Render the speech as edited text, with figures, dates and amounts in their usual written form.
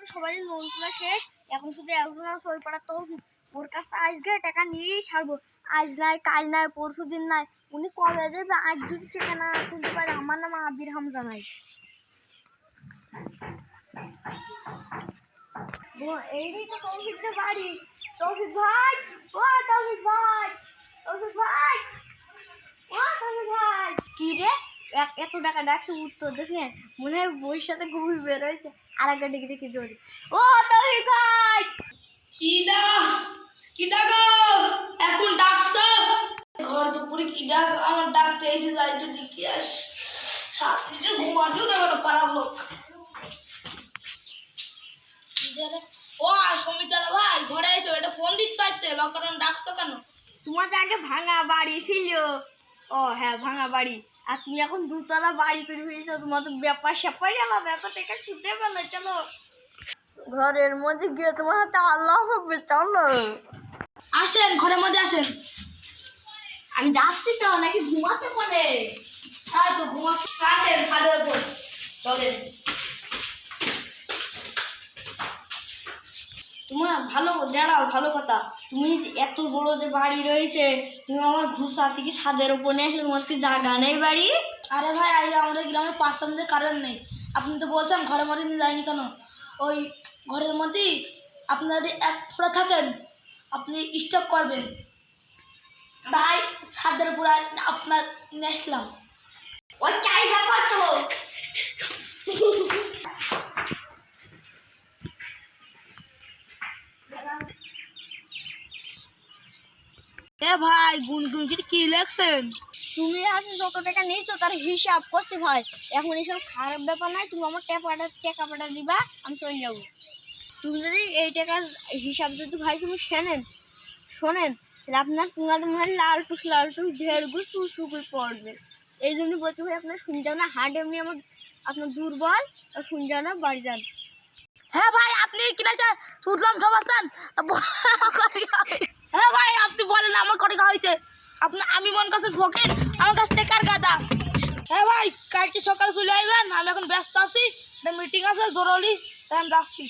তো সবাই লোন তোলা শেষ, এখন শুধু একজন সই পড়ার তৌফিক। ওর কাছ থেকে আজকে টাকা নিয়েই ছাড়বো। আজ নাই, কাল নাই, পরশু দিন নাই, উনি কবে দেবে? আজ যদি টাকা না তুলতে পারে, আমার নাম আবির হামজা নাই। এইটাই তো তৌফিকদের বাড়ি। তৌফিক ভাই, ও তৌফিক ভাই, তৌফিক ভাই, ও তৌফিক ভাই। কি রে এত টাকা ডাকছে, উত্তর দিস না? মনে হয় বইয়ের সাথে ঘুমিয়ে বেরোয়েছে। আর একটা ডেকে দেখি জোরে, ও তৌফিক ভাই। কিডা কিডা গো, এখন ডাকছো? ঘর দুপুরে কি ডাক আমার ডাকতে এসে যাই, যদি কি আস সাথে ঘুমাতেও দেবে না পাড়ার লোক। ও সমিতারা ভাই, ঘরে এসো, এটা ফোন দিতে পারতে, লকারণ ডাকছো কেন? তোমার যে আগে ভাঙা বাড়ি ছিল। ও হ্যাঁ, ভাঙা বাড়ি। আর তুমি এখন দুতলা বাড়ি করে ফেলেছো। তোমার তো ব্যাপার স্যাপারই আলাদা। এত টাকা ছুটে পেলে, চলো ঘরের মধ্যে গিয়ে তোমার হাতে আল্লাহ হবে। চলো আসেন, ঘরের মধ্যে আসেন। আমি যাচ্ছি তো, নাকি ঘুমাচ্ছে পরে? হ্যাঁ তো ঘুমাস। আসেন ছাদের উপর চলেন। তোমার ভালো দাঁড়াও, ভালো কথা। তুমি এত বড় যে বাড়ি রয়েছে, তুমি আমার ঘুষা থেকে ছাদের উপর নিয়ে আসলে, তোমার কি জায়গা নেই বাড়ি? আরে ভাই, আজ আমাদের গ্রামে পাঁচশো কারেন্ট নেই। আপনি তো বলছেন ঘরের মধ্যে নিয়ে যায়নি কেন? ওই ঘরের মধ্যেই আপনার এক ফোড়া থাকেন, আপনি স্টক করবেন, তাই ছাদের উপর আপনার নিয়ে আসলাম। ওই চাই ব্যাপার তো। এ ভাই, গুনগুন কি লেখছেন? তুমি আছে যত টাকা নিয়েছো তার হিসাব করছি ভাই। এখন এইসব খারাপ ব্যাপার নাই, তুমি আমার টাকা পাঠা দিবা, আমি চলে যাবো। তুমি যদি এই টাকার হিসাব যদি ভাই তুমি শোনেন, তাহলে আপনার তোমাদের মনে হয় লালটুস ঢের গু সু করে পড়বে। এই জন্য বলছি ভাই, আপনার শুনে যাও না, হার্ট এমনি আপনার দুর্বল, আর শুনে যাও না, বাড়ি যান। হ্যাঁ ভাই, আপনি কিনা শুনলাম ঠবাচ্ছেন। হ্যাঁ ভাই, আপনি বলেন আমার কটি হয়েছে। আমি মন কাছে ফকির, আমার কাছে টেকার গাদা। হ্যাঁ ভাই, কালকে সকালে চলে আসবেন, আমি এখন ব্যস্ত আছি, মিটিং আছে জরুরি, তাই আমি যাচ্ছি।